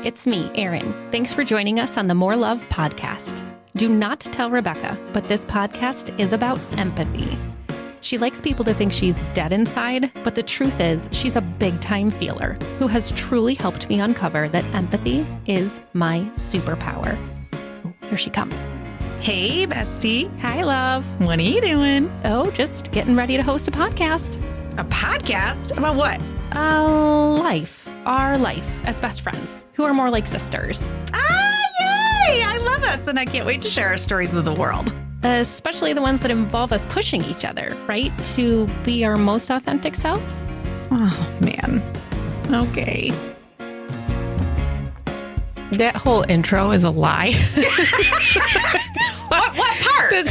it's me, Erin. Thanks for joining us on the More Love podcast. Do not tell Rebecca, but this podcast is about empathy. She likes people to think she's dead inside, but the truth is she's a big-time feeler who has truly helped me uncover that empathy is my superpower. Oh, here she comes. Hey, bestie. Hi, love. What are you doing? Oh, just getting ready to host a podcast. A podcast? About what? Life. Our life as best friends, who are more like sisters. Ah, yay! I love us, and I can't wait to share our stories with the world. Especially the ones that involve us pushing each other, right? To be our most authentic selves. Oh, man. Okay. That whole intro is a lie. What part?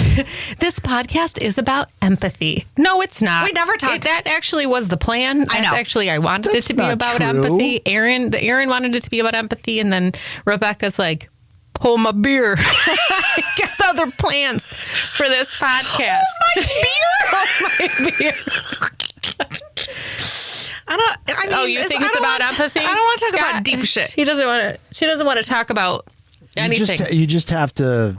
This podcast is about empathy. No, it's not. We never talk. That actually was the plan. I know. I wanted it to be about empathy. Erin wanted it to be about empathy, and then Rebecca's like, hold my beer. I got other plans for this podcast. Hold my beer? Hold my beer. You think it's about empathy? I don't want to talk about deep shit. She doesn't want to talk about anything. You just have to.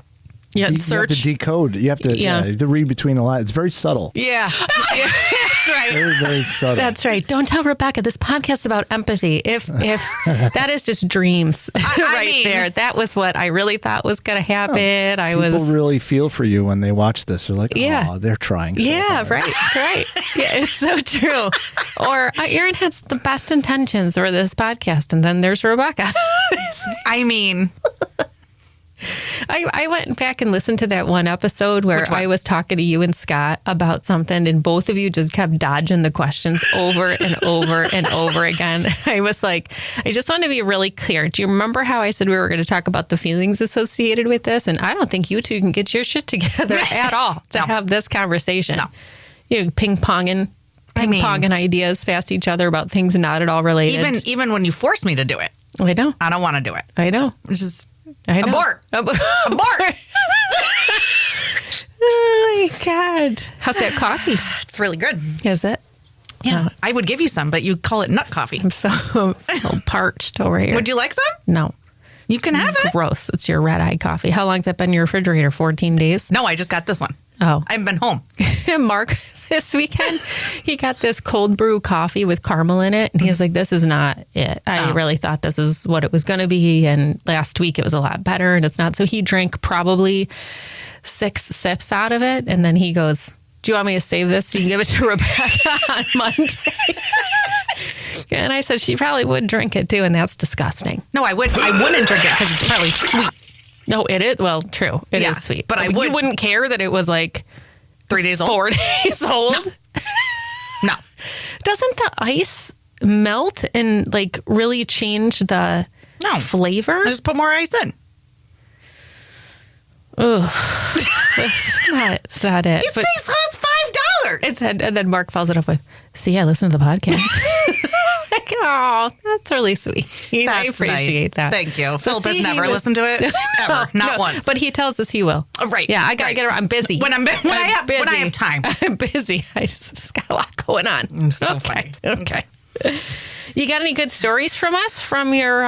Yeah, You have to decode. You have to read between the lines. It's very subtle. Yeah. That's right. Very, very subtle. That's right. Don't tell Rebecca this podcast is about empathy. If that is just dreams there. That was what I really thought was going to happen. People really feel for you when they watch this. They're like, oh, they're trying. So hard. Right. Yeah, it's so true. Or Erin has the best intentions for this podcast, and then there's Rebecca. I mean... I went back and listened to that one episode where I was talking to you and Scott about something, and both of you just kept dodging the questions over and over and over again. I was like, I just want to be really clear. Do you remember how I said we were going to talk about the feelings associated with this? And I don't think you two can get your shit together at all to have this conversation. No. You ping-ponging ideas past each other about things not at all related. Even when you force me to do it. I know. I don't want to do it. I know. Which is... I know. Abort. Abort. Oh, my God. How's that coffee? It's really good. Is it? Yeah. I would give you some, but you call it nut coffee. I'm so parched over here. Would you like some? No. You can have it. Gross. It's your red eye coffee. How long's that been in your refrigerator? 14 days? No, I just got this one. Oh. I haven't been home. Mark, this weekend, he got this cold brew coffee with caramel in it. And he was like, this is not it. I really thought this is what it was going to be. And last week it was a lot better, and it's not. So he drank probably 6 sips out of it. And then he goes, do you want me to save this so you can give it to Rebecca on Monday? And I said, she probably would drink it too. And that's disgusting. No, I wouldn't drink it because it's probably sweet. No, it is. Well, true. It is sweet. But you wouldn't care that it was like 3 days old? 4 days old? No. Doesn't the ice melt and like really change the flavor? I just put more ice in. Ugh. It's not it. These things cost $5. And then Mark follows it up with, see, I listened to the podcast. Like, oh, that's really sweet. I appreciate that. Thank you. Philip has never listened to it. Ever. Not once. But he tells us he will. Right. Yeah, I got to get around. I'm busy. When I have time. I'm busy. I just got a lot going on. So funny. Okay. You got any good stories from us from your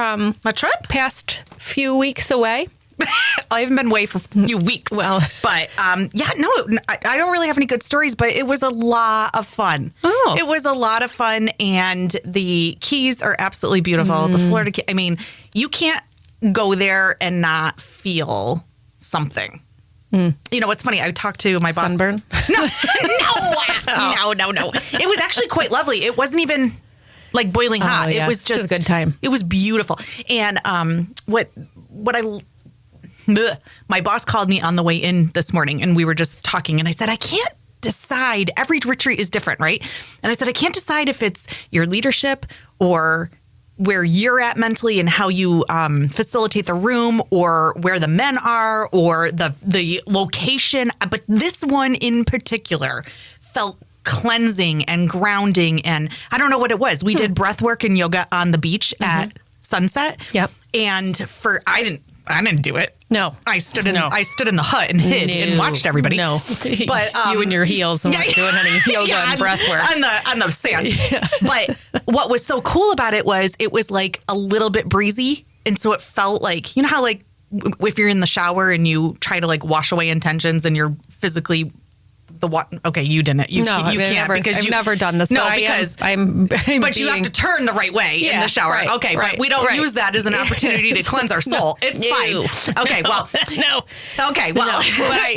my trip? Past few weeks away? I haven't been away for a few weeks. Well, but I don't really have any good stories, but it was a lot of fun. Oh. It was a lot of fun, and the Keys are absolutely beautiful. The Florida Keys, I mean, you can't go there and not feel something. You know, what's funny, I talked to my boss. Sunburn? No. It was actually quite lovely. It wasn't even like boiling hot. Yeah. It was just a good time. It was beautiful. And my boss called me on the way in this morning, and we were just talking, and I said, I can't decide. Every retreat is different, right? And I said, I can't decide if it's your leadership or where you're at mentally and how you facilitate the room, or where the men are, or the location. But this one in particular felt cleansing and grounding, and I don't know what it was. We did breath work and yoga on the beach at sunset. Yep. And I didn't do it. No. I stood in the hut and hid and watched everybody. No. But you and your heels and weren't doing any yoga and breath work. On the sand. Yeah. But what was so cool about it was like a little bit breezy And so it felt like, you know how like if you're in the shower and you try to like wash away intentions and you're physically okay, you didn't. You can't because I've never done this. No, but because but you have to turn the right way in the shower. Right, okay, but we don't use that as an opportunity to cleanse our soul. It's fine. Okay, well, no. Okay, well,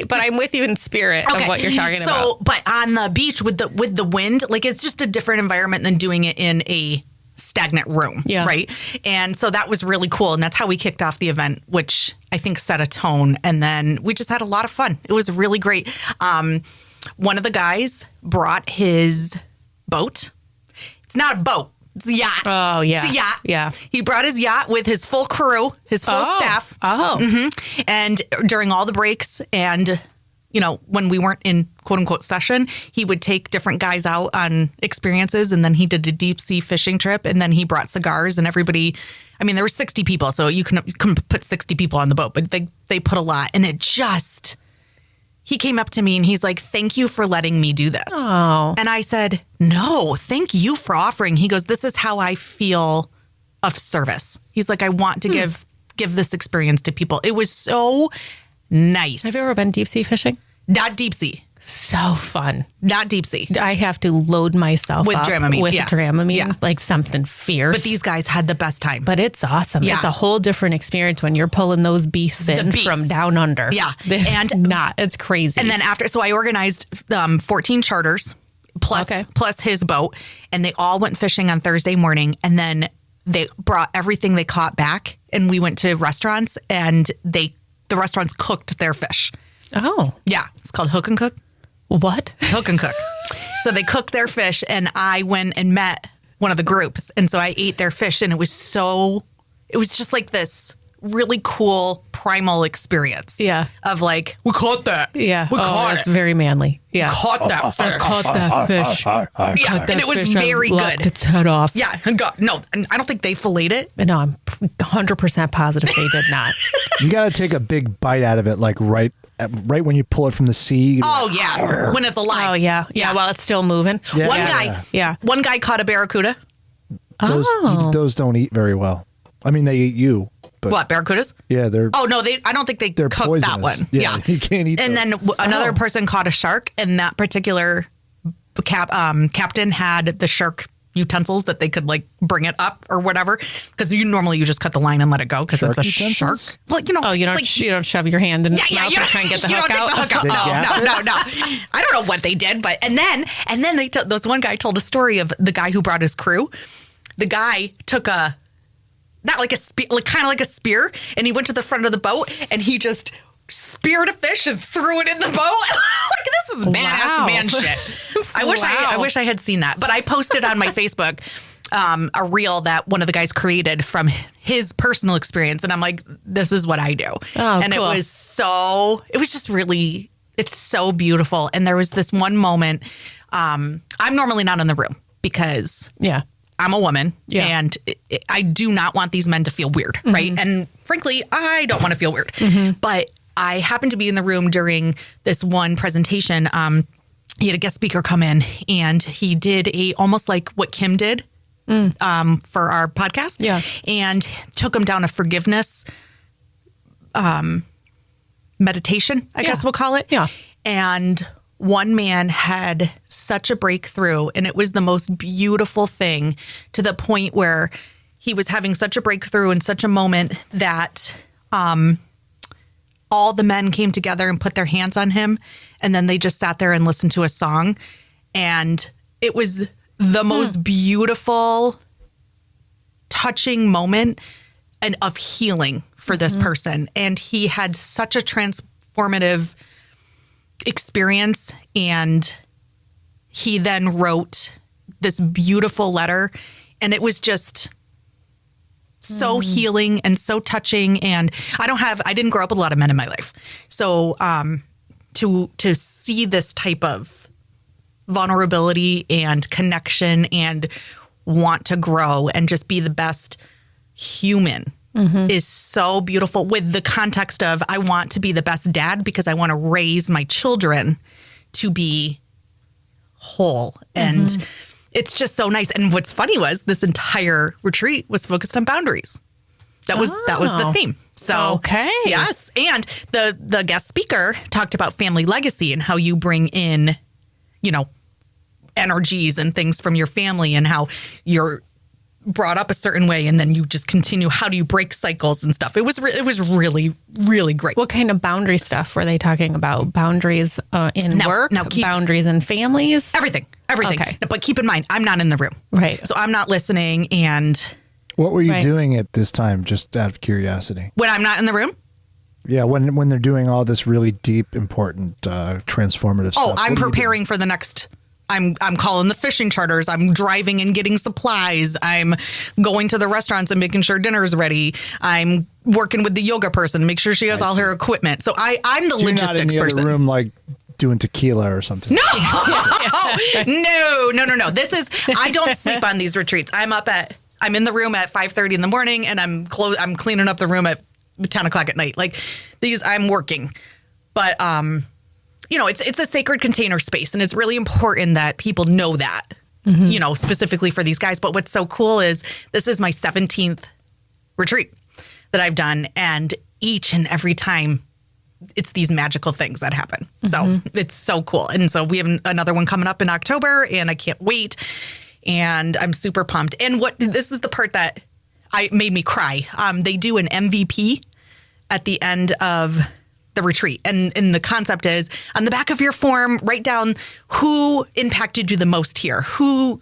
but I'm with you in spirit of what you're talking about. So, but on the beach with the wind, like it's just a different environment than doing it in a stagnant room, right? And so that was really cool, and that's how we kicked off the event, which I think set a tone. And then we just had a lot of fun. It was really great. One of the guys brought his boat. It's not a boat. It's a yacht. Oh, yeah. It's a yacht. Yeah. He brought his yacht with his full crew, his full staff. Oh. Mm-hmm. And during all the breaks and, you know, when we weren't in quote unquote session, he would take different guys out on experiences. And then he did a deep sea fishing trip. And then he brought cigars and everybody. I mean, there were 60 people, so you couldn't put 60 people on the boat, but they put a lot. And it just... He came up to me and he's like, thank you for letting me do this. Oh. And I said, no, thank you for offering. He goes, this is how I feel of service. He's like, I want to give this experience to people. It was so nice. Have you ever been deep sea fishing? Not deep sea. So fun. Not deep sea. I have to load myself with up Dramamine. with Dramamine, like something fierce. But these guys had the best time. But it's awesome. Yeah. It's a whole different experience when you're pulling those beasts in from down under. Yeah. It's crazy. And then so I organized 14 charters plus his boat, and they all went fishing on Thursday morning. And then they brought everything they caught back, and we went to restaurants, and the restaurants cooked their fish. Oh. Yeah. It's called Hook and Cook. What? Hook and Cook. So they cooked their fish, and I went and met one of the groups. And so I ate their fish, and it was just like this really cool primal experience. Yeah. Of like, we caught that. Yeah. We caught it. Very manly. Yeah. Caught that fish. I caught that fish. Yeah. And it was very good. Its head off. Yeah. And I don't think they filleted it. No, I'm 100% positive they did not. You got to take a big bite out of it, like right when you pull it from the sea. Oh, yeah. When it's alive. Oh, yeah. Yeah, while it's still moving. Yeah. One guy caught a barracuda. Those don't eat very well. I mean, they eat you. But what, barracudas? Yeah, they're... Oh, no, I don't think they're cooked poisonous. that one. Yeah, you can't eat and those. then another person caught a shark, and that particular captain had the shark utensils that they could like bring it up or whatever, because you just cut the line and let it go because it's a shark. Well, you know, you don't shove your hand in its mouth and try and get the hook out. No. I don't know what they did, but and then this one guy told a story of the guy who brought his crew. The guy took kind of like a spear, and he went to the front of the boat and he just speared a fish and threw it in the boat. Like, this is badass man shit. I wish I had seen that, but I posted on my Facebook a reel that one of the guys created from his personal experience, and I'm like, this is what I do. Oh, and cool. it was just really, it's so beautiful. And there was this one moment. I'm normally not in the room because I'm a woman, and I do not want these men to feel weird, right? And frankly, I don't want to feel weird. But I happened to be in the room during this one presentation. He had a guest speaker come in, and he did almost like what Kim did for our podcast. Yeah. And took him down a forgiveness meditation, I guess we'll call it. Yeah. And one man had such a breakthrough, and it was the most beautiful thing, to the point where he was having such a breakthrough in such a moment that all the men came together and put their hands on him, and then they just sat there and listened to a song. And it was the most beautiful, touching moment and of healing for this person. And he had such a transformative experience, and he then wrote this beautiful letter, and it was just so healing and so touching. And I didn't grow up with a lot of men in my life, so to see this type of vulnerability and connection and want to grow and just be the best human is so beautiful, with the context of, I want to be the best dad because I want to raise my children to be whole. And it's just so nice. And what's funny was this entire retreat was focused on boundaries. That was the theme. So, okay. Yes. And the guest speaker talked about family legacy and how you bring in, energies and things from your family and how you're brought up a certain way and then you just continue. How do you break cycles and stuff? It was really, really great. What kind of boundary stuff were they talking about? Boundaries in work? Boundaries in families? Everything. Okay. But keep in mind, I'm not in the room. Right. So I'm not listening. And what were you doing at this time, just out of curiosity? When I'm not in the room? Yeah, when they're doing all this really deep, important, transformative stuff. Oh, I'm preparing for the next... I'm calling the fishing charters. I'm driving and getting supplies. I'm going to the restaurants and making sure dinner's ready. I'm working with the yoga person, make sure she has all her equipment. So I'm the logistics you're not in the person. Other room, like doing tequila or something. No, no. I don't sleep on these retreats. I'm in the room at 5:30 in the morning, and I'm cleaning up the room at 10 o'clock at night. Like I'm working, but it's a sacred container space, and it's really important that people know that, specifically for these guys. But what's so cool is this is my 17th retreat that I've done, and each and every time it's these magical things that happen. So it's so cool. And so we have another one coming up in October, and I can't wait. And I'm super pumped. And this is the part that made me cry. They do an MVP at the end of the retreat. And the concept is, on the back of your form, write down who impacted you the most here, who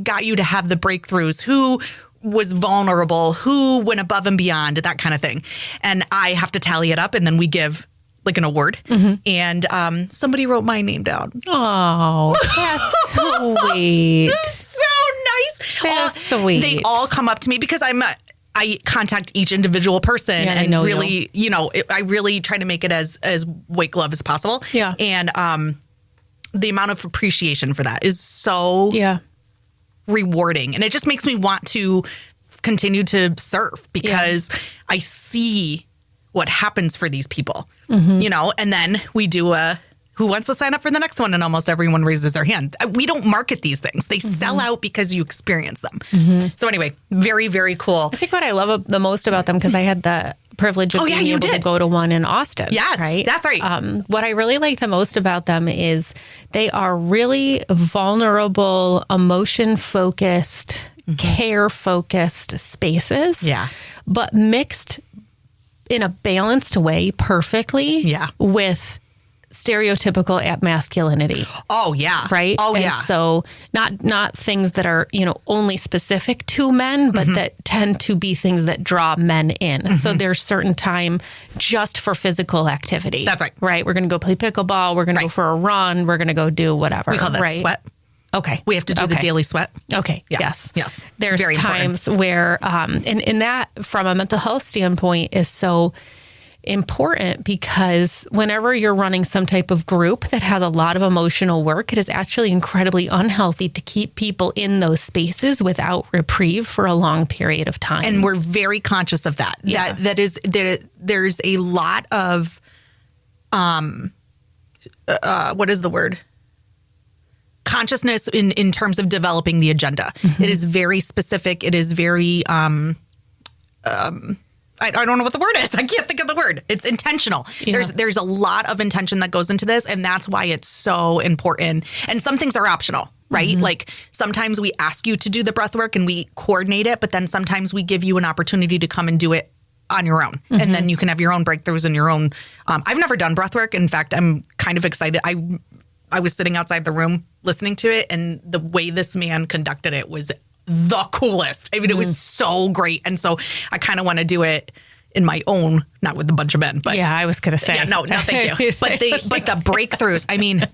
got you to have the breakthroughs, who was vulnerable, who went above and beyond, that kind of thing. And I have to tally it up, and then we give like an award. And somebody wrote my name down. Oh, that's sweet. So nice. That's sweet. They all come up to me because I contact each individual person and really, I really try to make it as white glove as possible. Yeah. And the amount of appreciation for that is so rewarding. And it just makes me want to continue to serve because I see what happens for these people, and then we do who wants to sign up for the next one? And almost everyone raises their hand. We don't market these things. They sell out because you experience them. So anyway, very, very cool. I think what I love the most about them, because I had the privilege of being able to go to one in Austin. Yes, right? That's right. What I really like the most about them is they are really vulnerable, emotion-focused, care-focused spaces. Yeah. But mixed in a balanced way perfectly with stereotypical masculinity. Oh, yeah. Right? Oh, and yeah. so not things that are, only specific to men, but that tend to be things that draw men in. So there's certain time just for physical activity. That's right. Right? We're going to go play pickleball. We're going to go for a run. We're going to go do whatever. We call that sweat. Okay. We have to do the daily sweat. Okay. Yeah. Yes. It's There's very times where, and that from a mental health standpoint is so important, because whenever you're running some type of group that has a lot of emotional work, it is actually incredibly unhealthy to keep people in those spaces without reprieve for a long period of time. And we're very conscious of that. Yeah. There's a lot of, what is the word? Consciousness in terms of developing the agenda. It is very specific. It is very, I don't know what the word is. I can't think of the word. It's intentional. Yeah. There's a lot of intention that goes into this, and that's why it's so important. And some things are optional, right? Like sometimes we ask you to do the breath work and we coordinate it, but then sometimes we give you an opportunity to come and do it on your own. And then you can have your own breakthroughs and your own, I've never done breath work. In fact, I'm kind of excited. I was sitting outside the room listening to it, and the way this man conducted it was the coolest. I mean, it was so great. And so I kind of want to do it in my own, not with a bunch of men, but yeah, I was going to say, yeah, no, thank you. But the breakthroughs, I mean,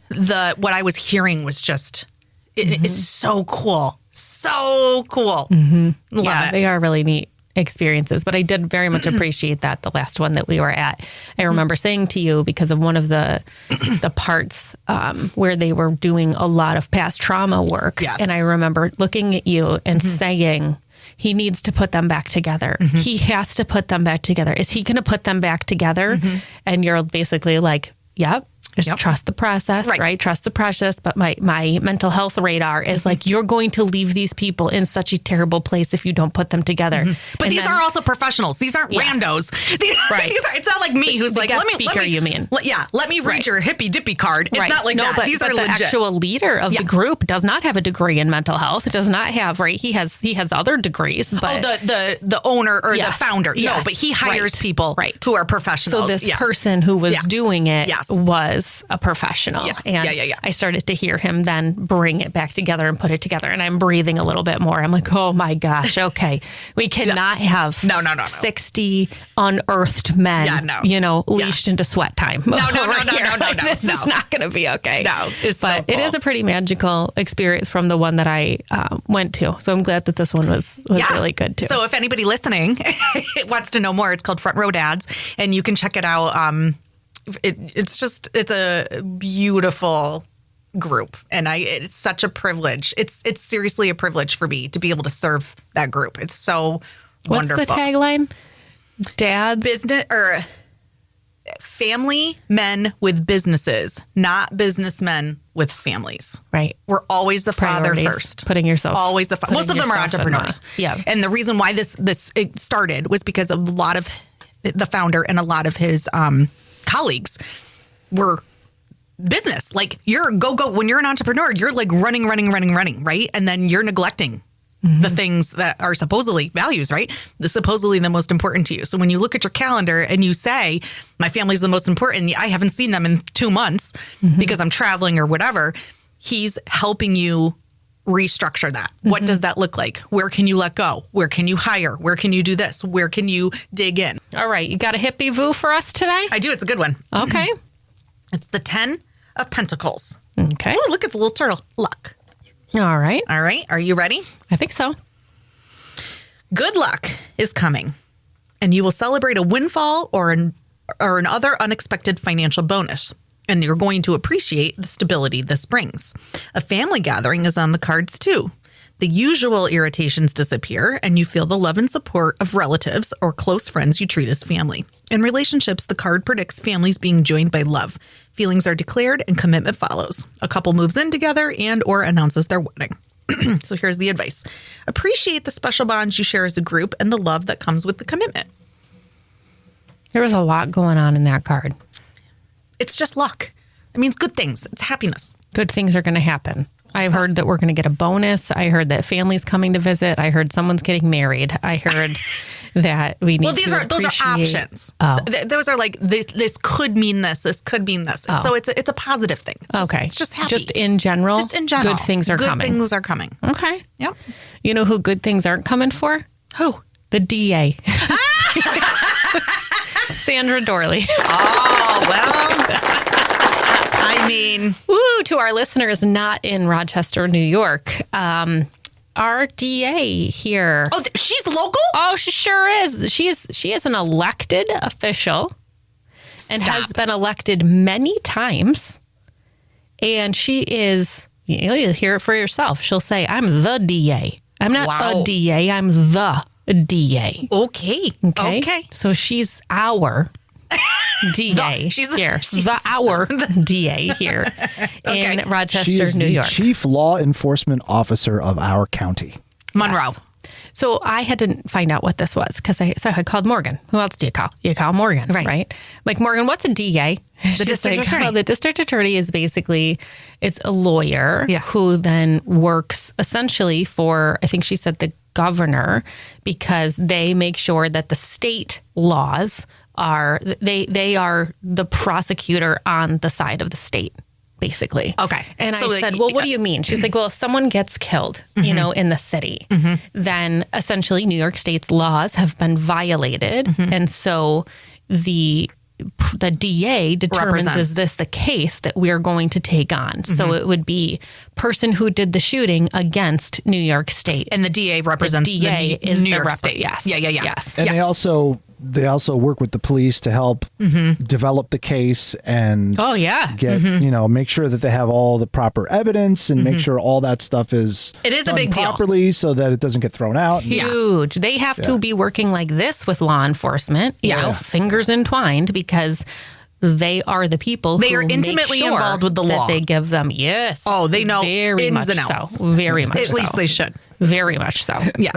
what I was hearing was just, it's so cool. So cool. Love it. They are really neat experiences, but I did very much appreciate that the last one that we were at. I remember saying to you, because of one of the parts where they were doing a lot of past trauma work, and I remember looking at you and saying, he needs to put them back together. He has to put them back together. Is he going to put them back together? And you're basically like, yep. Just trust the process, right? Trust the process. But my mental health radar is like, you're going to leave these people in such a terrible place if you don't put them together. But and these are also professionals. These aren't randos. Right. It's not like me who's like, let me, you mean? Let me read your hippy dippy card. It's not like that. These are the legit. actual leader of the group does not have a degree in mental health. Does not have, right? He has other degrees. But the owner or the founder. Yes. No, but he hires people who are professionals. So this person who was doing it was a professional. And I started to hear him then bring it back together and put it together. And I'm breathing a little bit more. I'm like, oh my gosh, okay. We cannot have 60 unearthed men, leashed into sweat time. No. This is not going to be okay. No, but it is a pretty magical experience from the one that I went to. So I'm glad that this one was really good too. So if anybody listening wants to know more, it's called Front Row Dads, and you can check it out. It's a beautiful group, and it's such a privilege. It's seriously a privilege for me to be able to serve that group. It's so wonderful. What's the tagline? Dads, business or family men with businesses, not businessmen with families. Right. We're always the father first. Putting yourself. Always the father. Most of them are entrepreneurs. And the reason why this it started was because a lot of the founder and a lot of his colleagues were business. Like you're go. When you're an entrepreneur, you're like running, right? And then you're neglecting the things that are supposedly values, right? Supposedly the most important to you. So when you look at your calendar and you say, my family's the most important, I haven't seen them in 2 months because I'm traveling or whatever, he's helping you restructure that. What does that look like? Where can you let go? Where can you hire? Where can you do this? Where can you dig in? All right. You got a hippie voo for us today? I do. It's a good one. Okay. It's the 10 of Pentacles. Okay. Oh, look, it's a little turtle. Luck. All right. All right. Are you ready? I think so. Good luck is coming, and you will celebrate a windfall or an other unexpected financial bonus, and you're going to appreciate the stability this brings. A family gathering is on the cards too. The usual irritations disappear, and you feel the love and support of relatives or close friends you treat as family. In relationships, the card predicts families being joined by love. Feelings are declared and commitment follows. A couple moves in together and or announces their wedding. So here's the advice. Appreciate the special bonds you share as a group and the love that comes with the commitment. There was a lot going on in that card. It's just luck. It means good things. It's happiness. Good things are going to happen. I've heard that we're going to get a bonus. I heard that family's coming to visit. I heard someone's getting married. I heard that we need those are options. Oh. Those are like, this could mean this. This could mean this. And so it's a positive thing. It's just happy. Just in general, good things are coming. Good things are coming. Okay. Yep. You know who good things aren't coming for? Who? The DA. Sandra Doorley. Oh, well. I mean, woo, to our listeners not in Rochester, New York, our DA here. Oh, she's local? Oh, she sure is. She is an elected official and has been elected many times. And she is, you'll hear it for yourself. She'll say, I'm the DA. I'm not a DA. I'm the DA. Okay. So she's our DA here. Our DA here in Rochester, New York. Chief Law Enforcement Officer of our county. Monroe. Yes. So I had to find out what this was because I called Morgan. Who else do you call? You call Morgan, right? Like, Morgan, what's a DA? The district attorney. Well, the district attorney is basically, it's a lawyer who then works essentially for, I think she said, the governor, because they make sure that the state laws are, they are the prosecutor on the side of the state, basically. Okay. And so I said, well, what do you mean? She's like, well, if someone gets killed, in the city, then essentially New York State's laws have been violated. And so the DA determines, is this the case that we're going to take on? So it would be person who did the shooting against New York State. And the DA represents the New York State. Yes. Yes. And they also work with the police to help develop the case and get, make sure that they have all the proper evidence and make sure all that stuff is a big deal properly so that it doesn't get thrown out. Huge. They have to be working like this with law enforcement, fingers entwined, because they are the people they who are intimately involved with the law. That they give them, yes. Oh, they know very ins much and outs. so. Very much At least they should. Very much so. Yeah.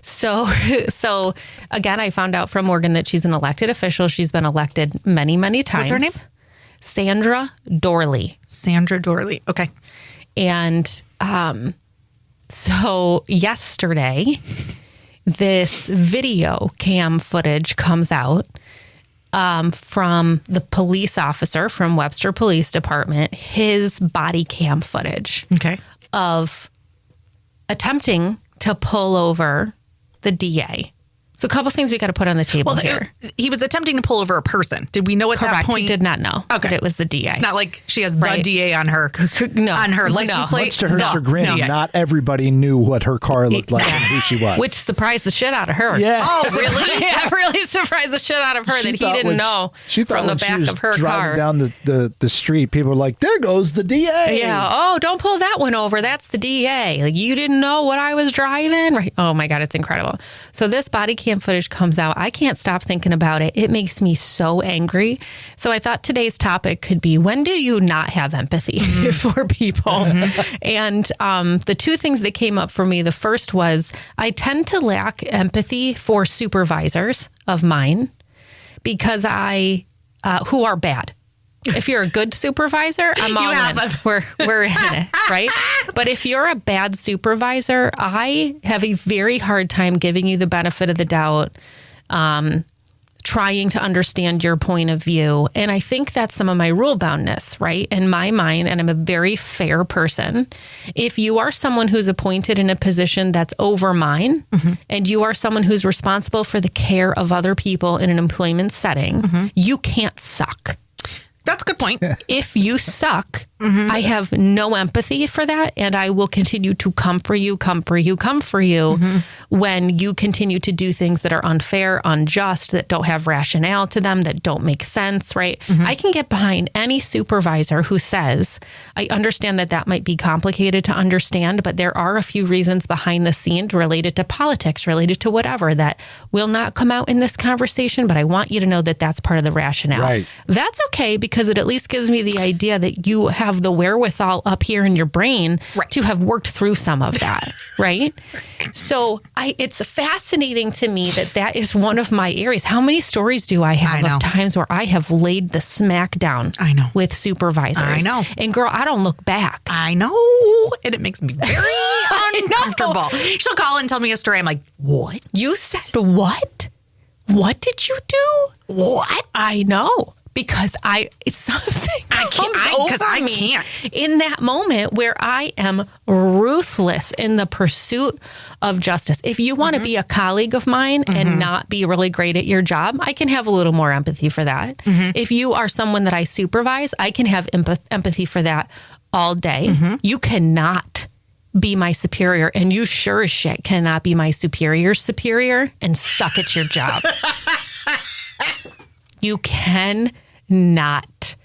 So again, I found out from Morgan that she's an elected official. She's been elected many, many times. What's her name? Sandra Doorley. Sandra Doorley. Okay. And so yesterday, this video cam footage comes out from the police officer from Webster Police Department, his body cam footage of attempting to pull over the DA. So a couple things we got to put on the table here. He was attempting to pull over a person. Did we know at that point? He did not know that it was the DA. It's not like she has the DA on her license plate. Much to her chagrin, not everybody knew what her car looked like and who she was. Which surprised the shit out of her. Yeah. Oh, really? Yeah, really surprised the shit out of her that he didn't know from the back of her car. Driving down the street, people were like, there goes the DA. Yeah. Oh, don't pull that one over. That's the DA. Like, you didn't know what I was driving? Right. Oh, my God. It's incredible. So this body cam footage comes out. I can't stop thinking about it. It makes me so angry. So I thought today's topic could be, when do you not have empathy for people? And the two things that came up for me, the first was I tend to lack empathy for supervisors of mine because who are bad. If you're a good supervisor, I'm all in. We're in it, right? But if you're a bad supervisor, I have a very hard time giving you the benefit of the doubt, trying to understand your point of view. And I think that's some of my rule boundness, right? In my mind, and I'm a very fair person. If you are someone who's appointed in a position that's over mine, and you are someone who's responsible for the care of other people in an employment setting, you can't suck. That's a good point. If you suck, I have no empathy for that. And I will continue to come for you when you continue to do things that are unfair, unjust, that don't have rationale to them, that don't make sense, right? I can get behind any supervisor who says, I understand that might be complicated to understand, but there are a few reasons behind the scenes related to politics, related to whatever, that will not come out in this conversation, but I want you to know that that's part of the rationale. Right. That's okay, because it at least gives me the idea that you have the wherewithal up here in your brain to have worked through some of that, right? So it's fascinating to me that is one of my areas. How many stories do I have of times where I have laid the smack down with supervisors? I know. And girl, I don't look back. I know. And it makes me very uncomfortable. She'll call and tell me a story. I'm like, what? You said what? What did you do? What? I know. Because it's something I can't in that moment where I am ruthless in the pursuit of justice. If you want to be a colleague of mine and not be really great at your job, I can have a little more empathy for that. If you are someone that I supervise, I can have empathy for that all day. You cannot be my superior, and you sure as shit cannot be my superior's superior and suck at your job. You can not.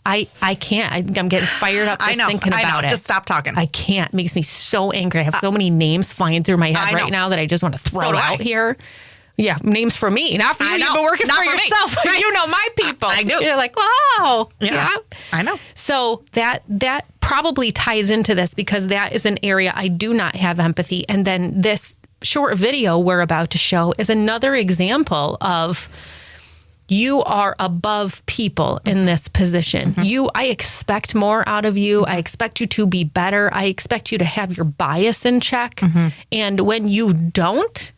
I can't. I'm getting fired up just thinking about it. Just stop talking. I can't. It makes me so angry. I have so many names flying through my head right now that I just want to throw out here. Yeah, names for me, not for you. You've been working for yourself. Right. You know my people. I do. You're like, wow. Yeah, I know. So that probably ties into this, because that is an area I do not have empathy. And then this short video we're about to show is another example of, you are above people in this position. I expect more out of you. I expect you to be better. I expect you to have your bias in check. And when you don't,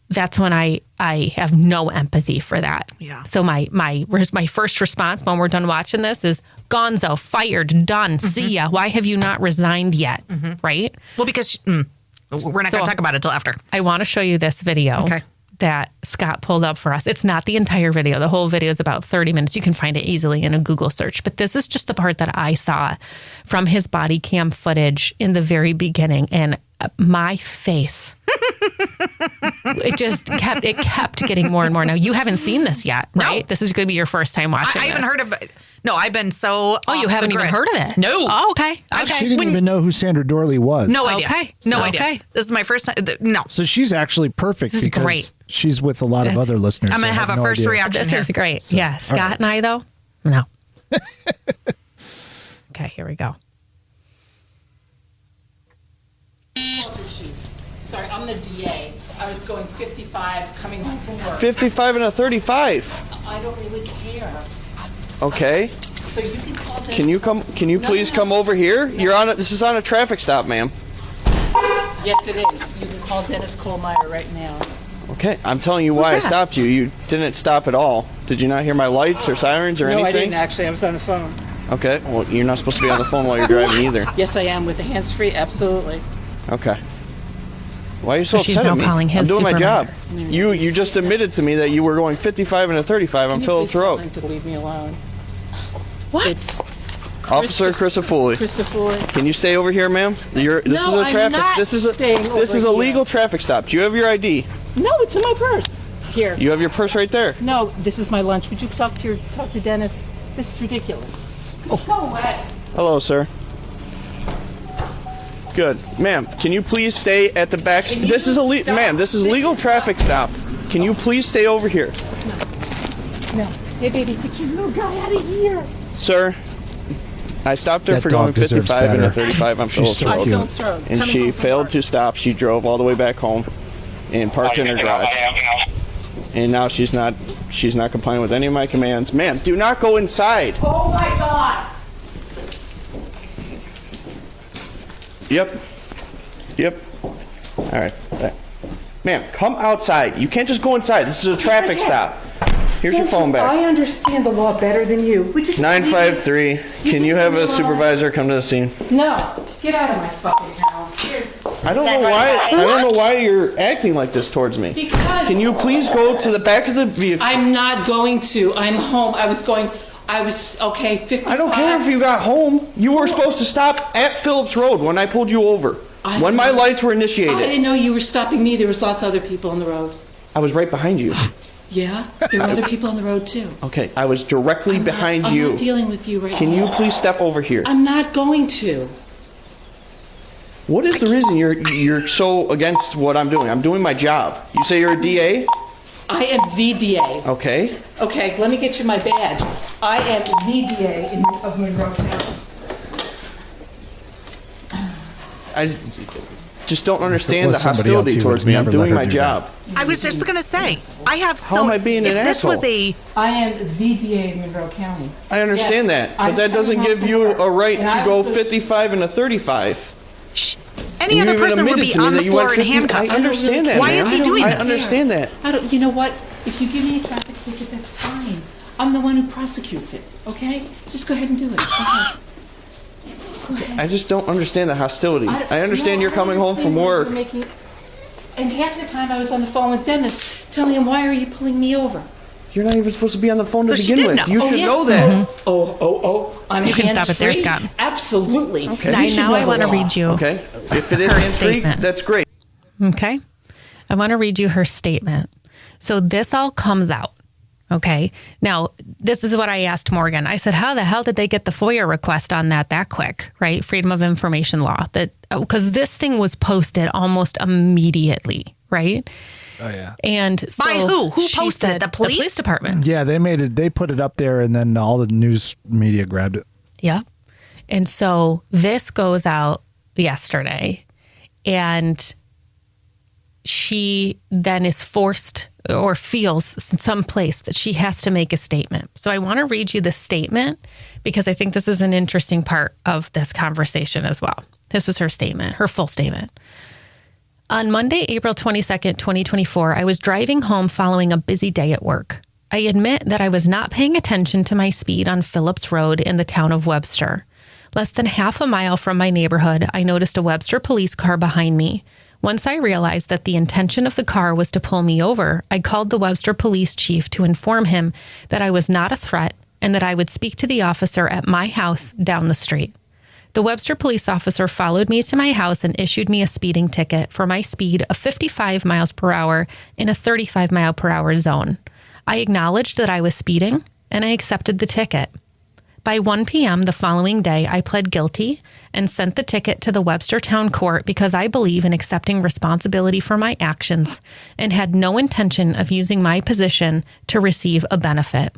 that's when I have no empathy for that. Yeah. So my first response when we're done watching this is, gonzo, fired, done, see ya. Why have you not resigned yet? Right? Well, because we're not going to talk about it till after. I want to show you this video. Okay. That Scott pulled up for us. It's not the entire video. The whole video is about 30 minutes. You can find it easily in a Google search. But this is just the part that I saw from his body cam footage in the very beginning. And my face, it kept getting more and more. Now, you haven't seen this yet, right? No. This is going to be your first time watching I haven't heard of it. No, I've been so you haven't even heard of it? No. Oh, okay. She didn't even know who Sandra Doorley was. No idea. Okay. No idea. This is my first time. No. So she's actually perfect because she's with a lot of other listeners. I'm going to have a first reaction This here. is great. So, yeah. Scott and I, though, No. Okay, here we go. Sorry, I'm the DA. I was going 55 coming home from work. 55 and a 35. I don't really care. Okay. So you can call Dennis. Can you please come over here? This is on a traffic stop, ma'am. Yes, it is. You can call Dennis Kohlmeyer right now. Okay, I'm telling you why I stopped you. You didn't stop at all. Did you not hear my lights or sirens or anything? No, I didn't actually. I was on the phone. Okay, well, you're not supposed to be on the phone while you're driving either. Yes, I am with the hands-free. Absolutely. Okay. Why are you so she's upset now at me? calling his I'm doing my job. supervisor. You just admitted to me that you were going 55 and a 35 on Phillips Road. Can you please tell him to leave me alone? What? It's Officer Christopher. Can you stay over here, ma'am? This is a traffic. This is a legal traffic stop. Do you have your ID? No, it's in my purse. Here. You have your purse right there. No, this is my lunch. Would you talk to Dennis? This is ridiculous. Go away. Hello, sir. Good, ma'am. Can you please stay at the back? This is a legal traffic stop. Can you please stay over here? No. Hey, baby, get your little guy out of here. Sir, I stopped her That for dog going 55 and a deserves 35 on She's Phillips so Road. cute. And she failed to stop. She drove all the way back home and parked in her garage. And now she's not complying with any of my commands. Ma'am, do not go inside. Oh, my God. Yep. All right. Ma'am, come outside. You can't just go inside. This is a traffic stop. Here's your phone back. I understand the law better than you. Would you just 953. Can you have a supervisor come to the scene? No. Get out of my fucking house. I don't know why you're acting like this towards me. Because Can you please go to the back of the vehicle? I'm not going to. I'm home. I was 55. I don't care if you got home. You were supposed to stop at Phillips Road when I pulled you over. When my lights were I initiated. didn't know you were stopping me. There was lots of other people on the road. I was right behind you. Yeah? There were other people on the road, too. Okay, I was directly behind you. I'm not dealing with you right now. Can you please step over here? I'm not going to. What is the reason you're so against what I'm doing? I'm doing my job. You say you're a DA? I am the DA. Okay. Okay, let me get you my badge. I am the DA of Monroe County. I just don't understand the was somebody else, hostility you towards would me. I'm never let doing her my do job. I was just going to say, I have so... How am I being an If this was asshole? I am the DA of Monroe County. I understand Yes. that, but that doesn't give you a right to go 55 and a 35. Shh. Any And other you even person would admitted be to me on the that you floor went in 50 handcuffs. I understand that, Why ma'am. is he doing I this? understand that. You know what? If you give me a traffic ticket, that's fine. I'm the one who prosecutes it, okay? Just go ahead and do it. Okay. Go ahead. I just don't understand the hostility. I understand you're coming home from work. And half the time I was on the phone with Dennis telling him, why are you pulling me over? You're not even supposed to be on the phone So to she begin did with. know. You should know that. I'm You can stop it there, hands-free? Scott. Absolutely. Okay. Now I want to read you Okay. If it is her hands-free, statement. that's great. Okay. I want to read you her statement. So this all comes out. Okay. Now, this is what I asked Morgan. I said, how the hell did they get the FOIA request on that quick, right? Freedom of Information Law. Because this thing was posted almost immediately, right? Oh, yeah. And so By who? Who she posted it? said The police? The police department. Yeah, they put it up there, and then all the news media grabbed it. Yeah. And so this goes out yesterday, and she then is forced or feels in some place that she has to make a statement. So I want to read you the statement because I think this is an interesting part of this conversation as well. This is her statement, her full statement. On Monday, April 22nd, 2024, I was driving home following a busy day at work. I admit that I was not paying attention to my speed on Phillips Road in the town of Webster. Less than half a mile from my neighborhood, I noticed a Webster police car behind me. Once I realized that the intention of the car was to pull me over, I called the Webster police chief to inform him that I was not a threat and that I would speak to the officer at my house down the street. The Webster police officer followed me to my house and issued me a speeding ticket for my speed of 55 miles per hour in a 35 mile per hour zone. I acknowledged that I was speeding and I accepted the ticket. By 1 p.m. the following day, I pled guilty and sent the ticket to the Webster Town Court because I believe in accepting responsibility for my actions and had no intention of using my position to receive a benefit.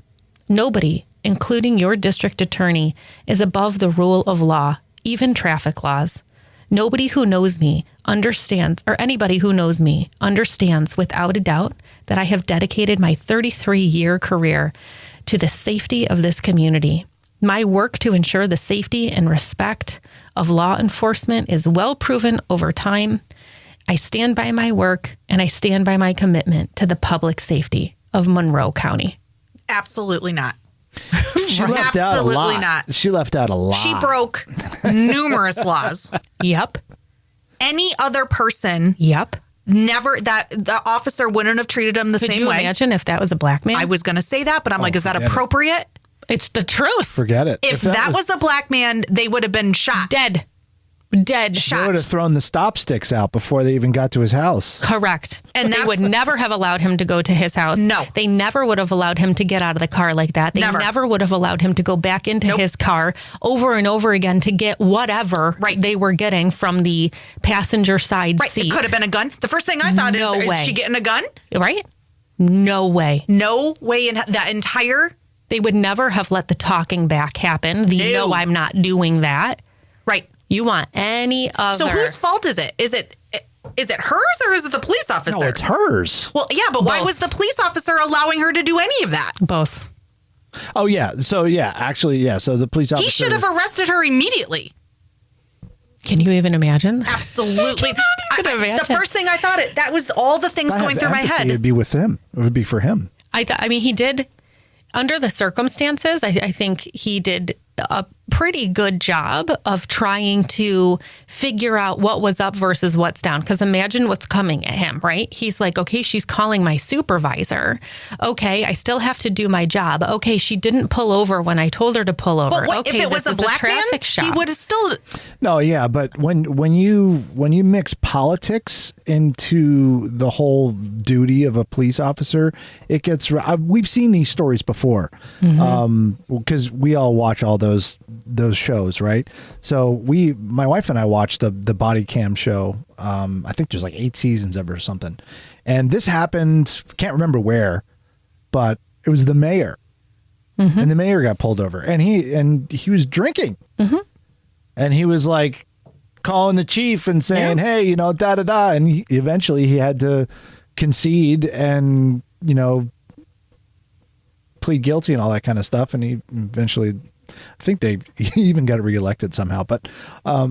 Nobody, including your district attorney, is above the rule of law, even traffic laws. Nobody who knows me understands, or anybody who knows me understands without a doubt that I have dedicated my 33-year career to the safety of this community. My work to ensure the safety and respect of law enforcement is well proven over time. I stand by my work and I stand by my commitment to the public safety of Monroe County. Absolutely not. She left out a lot. Not. She left out a lot. She broke numerous laws. Yep. Any other person. Yep. Never, that the officer wouldn't have treated him the same way. Could you imagine if that was a black man? I was going to say that, but I'm like, is that appropriate? It's the truth. Forget it. If that was a black man, they would have been shot. Dead. Shot. They would have thrown the stop sticks out before they even got to his house. Correct. And they would never have allowed him to go to his house. No. They never would have allowed him to get out of the car like that. They never would have allowed him to go back into his car over and over again to get whatever they were getting from the passenger side seat. It could have been a gun. The first thing I thought is she getting a gun? Right? No way. No way in that entire... They would never have let the talking back happen. No, I'm not doing that. Right. You want any other... So whose fault is it? Is it hers or is it the police officer? No, it's hers. Well, yeah, but why was the police officer allowing her to do any of that? Both. Oh, yeah. So, actually, so the police officer... He should have arrested her immediately. Can you even imagine? Absolutely. Imagine. The first thing I thought, that was all the things going through my head. It would be with him. It would be for him. I mean, he did... Under the circumstances, I think he did a pretty good job of trying to figure out what was up versus what's down. Because imagine what's coming at him, right? He's like, okay, she's calling my supervisor. Okay, I still have to do my job. Okay, she didn't pull over when I told her to pull over. But okay, if it was a black man, he would have still... No, yeah, but when you mix politics into the whole duty of a police officer, it gets... We've seen these stories before because we all watch all those shows, right? So my wife and I watched the body cam show. I think there's like 8 seasons of it or something. And this happened, can't remember where, but it was the mayor. And the mayor got pulled over and he was drinking. And he was like calling the chief and saying, hey, da-da-da. And eventually he had to concede and, plead guilty and all that kind of stuff. And he eventually... I think he even got reelected somehow, but I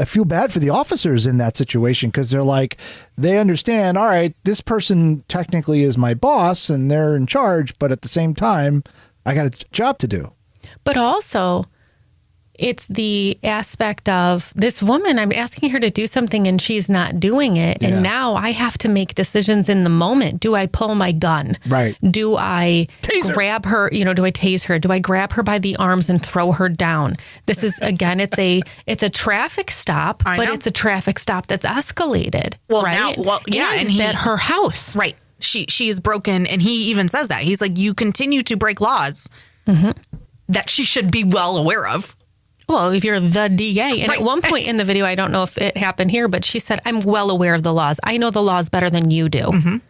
feel bad for the officers in that situation because they're like, they understand, all right, this person technically is my boss and they're in charge, but at the same time, I got a job to do. But also, it's the aspect of this woman, I'm asking her to do something and she's not doing it. Yeah. And now I have to make decisions in the moment. Do I pull my gun? Right. Do I grab her? Do I tase her? Do I grab her by the arms and throw her down? This is, again, it's a traffic stop, but it's a traffic stop that's escalated. Well, right? And he's at her house. Right. She is broken. And he even says that. He's like, you continue to break laws that she should be well aware of. Well, if you're the DA. And at one point in the video, I don't know if it happened here, but she said, I'm well aware of the laws. I know the laws better than you do.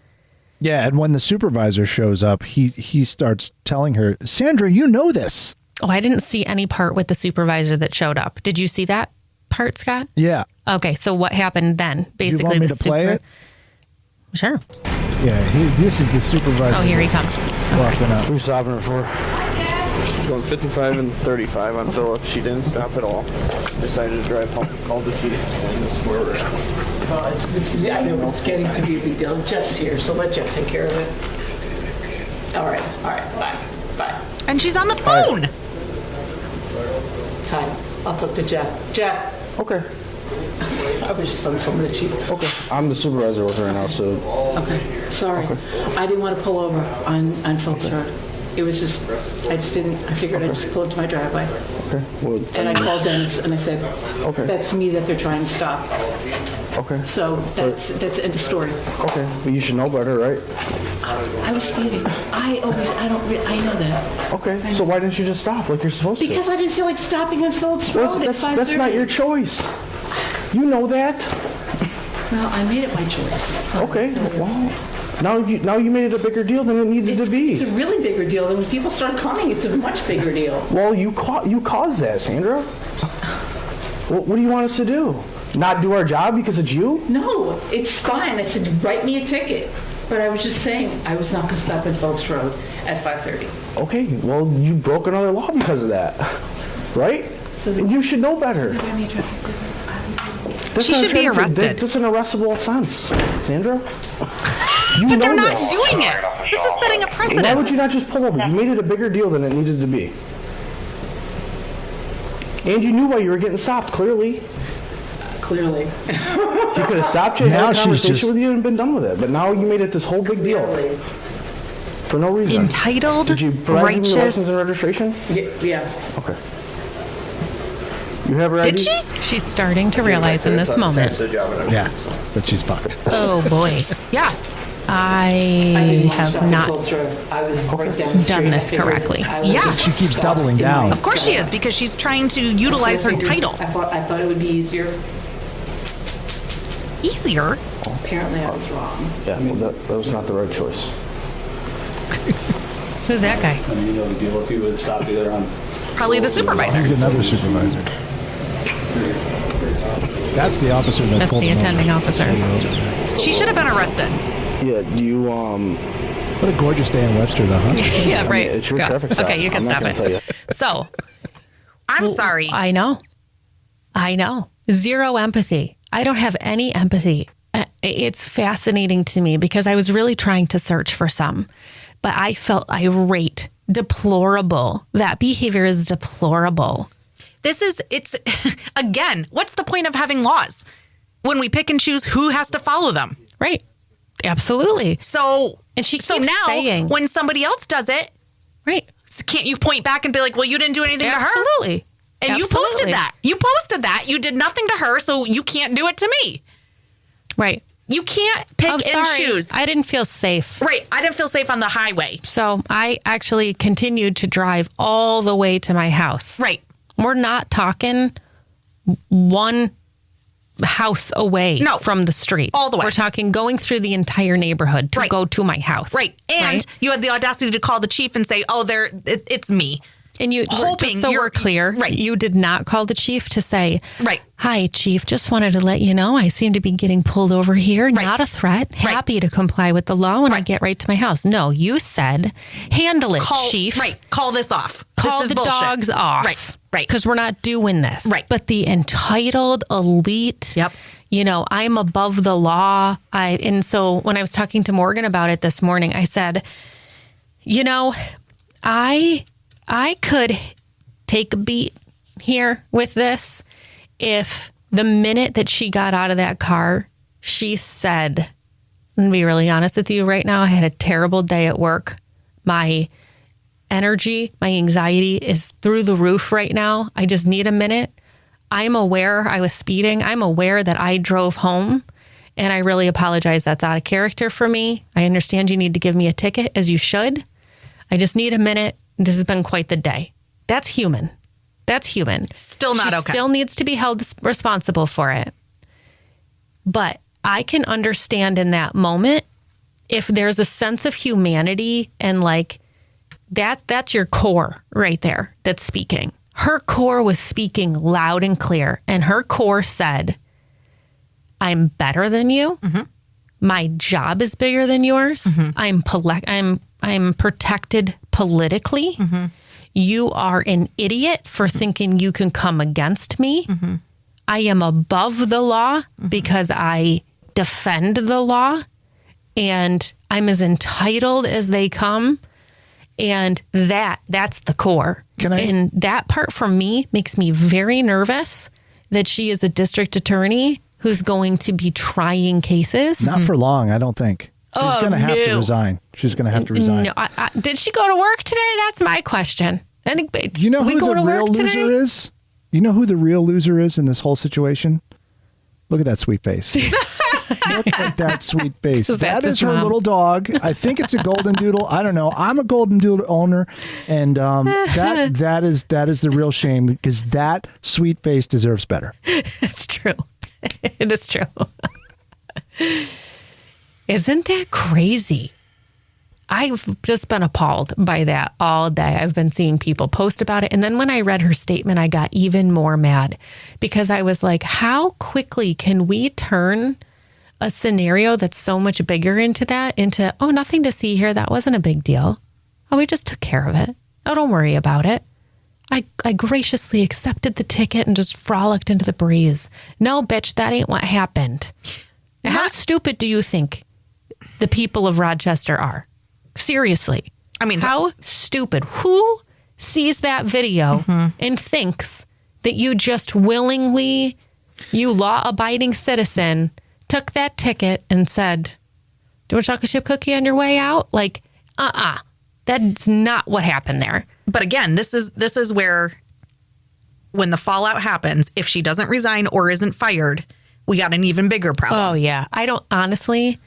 Yeah. And when the supervisor shows up, he starts telling her, Sandra, you know this. Oh, I didn't see any part with the supervisor that showed up. Did you see that part, Scott? Yeah. Okay. So what happened then? Basically, you want me to play it? Sure. Yeah. This is the supervisor. Oh, here he comes. Walking up. Who's stopping her for? She's going 55 and 35 on Phillips. She didn't stop at all. Decided to drive home. Called the chief. I know it's getting to be a big deal. Jeff's here, so let Jeff take care of it. All right, bye. And she's on the phone. Hi, I'll talk to Jeff. Jeff. Okay. I was just on the phone with the chief. Okay. I'm the supervisor with her right now, so... Okay, sorry. I didn't want to pull over on Phillips Road. It was just, I figured I'd just pull into my driveway. Okay. Well, and I called Dennis and I said, that's me that they're trying to stop. Okay. So that's the end of story. Okay. But you should know better, right? I was speeding. I know that. Okay. So why didn't you just stop like you're supposed to? Because I didn't feel like stopping on Phillips Road at 5:30. That's not your choice. You know that. Well, I made it my choice. Okay. Well, Now you made it a bigger deal than it needed to be. It's a really bigger deal. And when people start coming, it's a much bigger deal. Well, you caused that, Sandra. What do you want us to do? Not do our job because it's you? No, it's fine. I said, write me a ticket. But I was just saying, I was not going to stop at Phelps Road at 5:30. Okay, well, you broke another law because of that, right? So you should know better. She should be arrested. That's an arrestable offense, Sandra. But they're not doing it. This is setting a precedent. Why would you not just pull over? You made it a bigger deal than it needed to be. And you knew why you were getting stopped, clearly. Clearly. You could have stopped you, Now had a she's conversation just- with you, and been done with it. But now you made it this whole big deal. Clearly. For no reason. Entitled, Did you provide him your license and righteous. registration? Yeah. Okay. You have her ID? Did she? She's starting to realize in this moment. Yeah, but she's fucked. Oh boy, Yeah. I didn't want to have stop at not Phelps Road. I was right down the street. done this I figured correctly. I would Yeah. just She keeps stop doubling in my- down. Of course she is, because she's trying to utilize her title. I thought it would be easier. Easier? Apparently I was wrong. Yeah, well, that was not the right choice. Who's that guy? I mean, you know the deal if you would stop either on. Probably the supervisor. He's another supervisor. That's the officer that That's pulled the him over. attending officer. She should have been arrested. Yeah, do you, What a gorgeous day in Webster, though, huh? Yeah, right. it's your Yeah. traffic stop. Okay, you can I'm not stop gonna tell you. it. So, I'm sorry. I know. Zero empathy. I don't have any empathy. It's fascinating to me because I was really trying to search for some, but I felt irate, deplorable. That behavior is deplorable. It's again, what's the point of having laws when we pick and choose who has to follow them? Right. Absolutely. So, And she so keeps now saying- when somebody else does it, Right. can't you point back and be like, well, you didn't do anything to her? Absolutely. And you posted that. You posted that. You did nothing to her, so you can't do it to me. Right. You can't pick and choose. I didn't feel safe. Right. I didn't feel safe on the highway. So I actually continued to drive all the way to my house. Right. We're not talking one house away No. from the street. All the way. We're talking going through the entire neighborhood to Right. go to my house. Right. And Right? you had the audacity to call the chief and say, oh, it's me. And you, hoping just so you're- we're clear, right. you did not call the chief to say, Right. hi, chief, just wanted to let you know I seem to be getting pulled over here. Right. Not a threat. Right. Happy to comply with the law when I Right. get right to my house. No, you said, handle it, chief. Right. Call this off. Call this is the bullshit. dogs off. Right. Right. Because we're not doing this. Right. But the entitled elite, Yep. I'm above the law. And so when I was talking to Morgan about it this morning, I said, I could take a beat here with this if the minute that she got out of that car, she said, I'm going to be really honest with you right now, I had a terrible day at work. My energy, my anxiety is through the roof right now. I just need a minute. I'm aware I was speeding. I'm aware that I drove home, and I really apologize. That's out of character for me. I understand you need to give me a ticket, as you should. I just need a minute. This has been quite the day. That's human. That's human. Still not She okay. still needs to be held responsible for it. But I can understand in that moment if there's a sense of humanity and that's your core right there that's speaking. Her core was speaking loud and clear, and her core said, I'm better than you. Mm-hmm. My job is bigger than yours. Mm-hmm. I'm protected politically. Mm-hmm. You are an idiot for thinking you can come against me. Mm-hmm. I am above the law because I defend the law, and I'm as entitled as they come. And that's the core. And that part for me makes me very nervous that she is a district attorney who's going to be trying cases. Not for long, I don't think. She's going to have to resign. She's going to have to resign. No, did she go to work today? That's my question. You know who go the to real work loser today? is? You know who the real loser is in this whole situation? Look at that sweet face. Look at that sweet face. That That's is his her mom. little dog. I think it's a golden doodle. I don't know. I'm a golden doodle owner, and that is the real shame because that sweet face deserves better. It's true. It is true. Isn't that crazy? I've just been appalled by that all day. I've been seeing people post about it. And then when I read her statement, I got even more mad because I was like, how quickly can we turn a scenario that's so much bigger into, oh, nothing to see here. That wasn't a big deal. Oh, we just took care of it. Oh, don't worry about it. I graciously accepted the ticket and just frolicked into the breeze. No, bitch, that ain't what happened. How stupid do you think the people of Rochester are? Seriously. I mean, how stupid. Who sees that video and thinks that you just willingly, you law-abiding citizen, took that ticket and said, do a chocolate chip cookie on your way out? Like, that's not what happened there. But again, this is where when the fallout happens, if she doesn't resign or isn't fired, we got an even bigger problem. Oh, yeah. I don't honestly,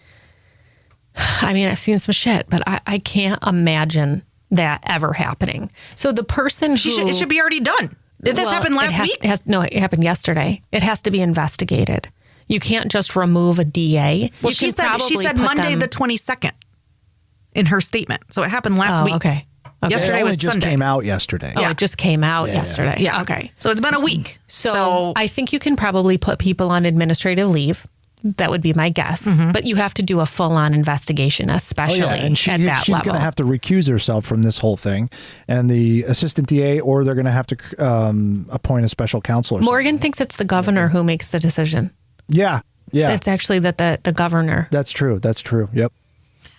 I mean, I've seen some shit, but I can't imagine that ever happening. So the person who... It should be already done. Did this happen last week? It happened yesterday. It has to be investigated. You can't just remove a DA. Well, she said Monday the 22nd in her statement. So it happened last week. Okay. Yesterday was Sunday. It just came out yesterday. Oh, it just came out yesterday. Yeah. Okay. So it's been a week. So I think you can probably put people on administrative leave. That would be my guess. But you have to do a full-on investigation, especially and at that level. She's going to have to recuse herself from this whole thing. And the assistant DA, or they're going to have to appoint a special counsel. Morgan thinks it's the governor who makes the decision. Yeah. It's actually the governor. That's true. Yep.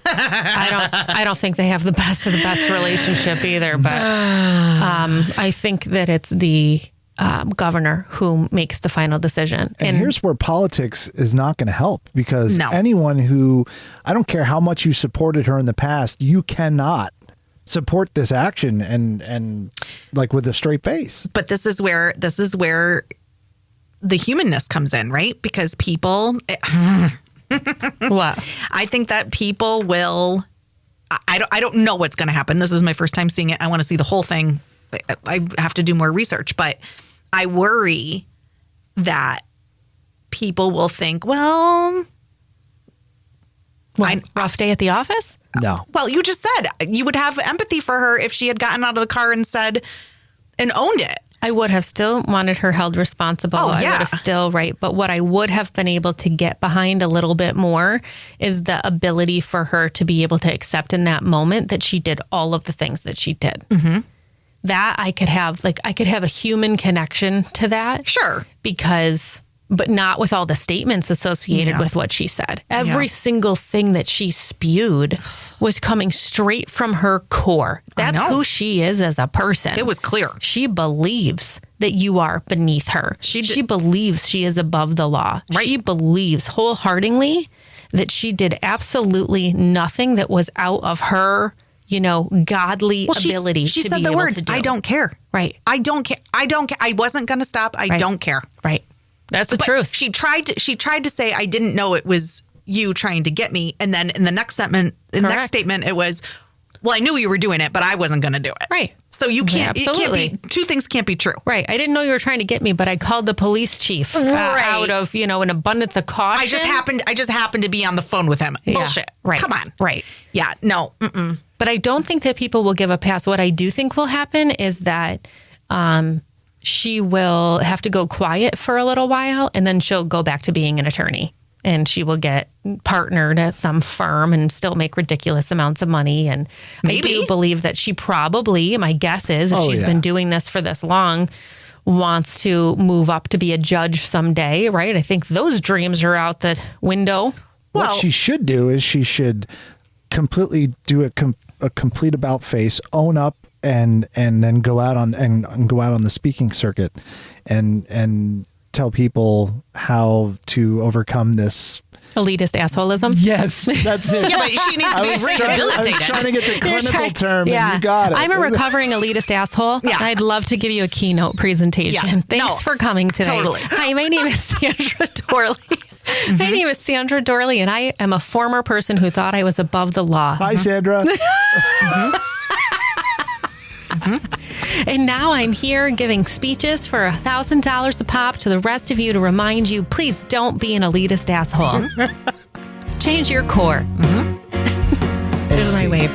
I don't think they have the best of the best relationship either, but I think that it's the governor who makes the final decision. And here's where politics is not going to help, because anyone who, I don't care how much you supported her in the past, you cannot support this action and like with a straight face. But this is where the humanness comes in, right? Because people... What? I think that people will... I don't know what's going to happen. This is my first time seeing it. I want to see the whole thing. I have to do more research, but I worry that people will think, well... rough day at the office? No. Well, you just said you would have empathy for her if she had gotten out of the car and said and owned it. I would have still wanted her held responsible. Oh, yeah. I would have still, but what I would have been able to get behind a little bit more is the ability for her to be able to accept in that moment that she did all of the things that she did. That I could have, a human connection to that. Sure. But not with all the statements associated with what she said. Every single thing that she spewed was coming straight from her core. That's who she is as a person. It was clear. She believes that you are beneath her. She believes she is above the law. Right. She believes wholeheartedly that she did absolutely nothing that was out of her, godly ability she to said be the able words, to do. I don't care. Right. I don't care. I wasn't going to stop. I don't care. Right. That's the truth. She tried to say, I didn't know it was you trying to get me. And then in the next statement, it was, well, I knew you were doing it, but I wasn't going to do it. Right. So you can't, absolutely. Two things can't be true. Right. I didn't know you were trying to get me, but I called the police chief out of, an abundance of caution. I just happened to be on the phone with him. Yeah. Bullshit. Right. Come on. Right. Yeah. No. But I don't think that people will give a pass. What I do think will happen is that, she will have to go quiet for a little while, and then she'll go back to being an attorney, and she will get partnered at some firm and still make ridiculous amounts of money. And I do believe that she probably, my guess is, if she's been doing this for this long, wants to move up to be a judge someday, right? I think those dreams are out the window. What she should do is she should completely do a complete about face, own up, and then go out on the speaking circuit and tell people how to overcome this elitist assholism. Yes, that's it. Yeah, but she needs to be rehabilitated. I was trying to get the clinical term, and you got it. I'm a recovering elitist asshole. Yeah. I'd love to give you a keynote presentation. Yeah. Thanks for coming today. Totally. Hi, my name is Sandra Doorley. My name is Sandra Doorley, and I am a former person who thought I was above the law. Hi, Sandra. And now I'm here giving speeches for $1,000 a pop to the rest of you to remind you, please don't be an elitist asshole. Change your core. There's my wave.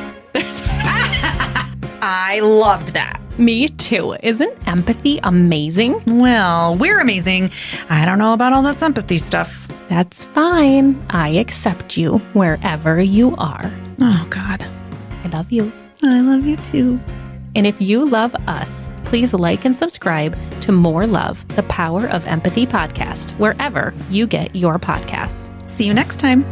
I loved that. Me too. Isn't empathy amazing? Well, we're amazing. I don't know about all this empathy stuff. That's fine. I accept you wherever you are. Oh, God. I love you. I love you too. And if you love us, please like and subscribe to More Love, the Power of Empathy podcast, wherever you get your podcasts. See you next time.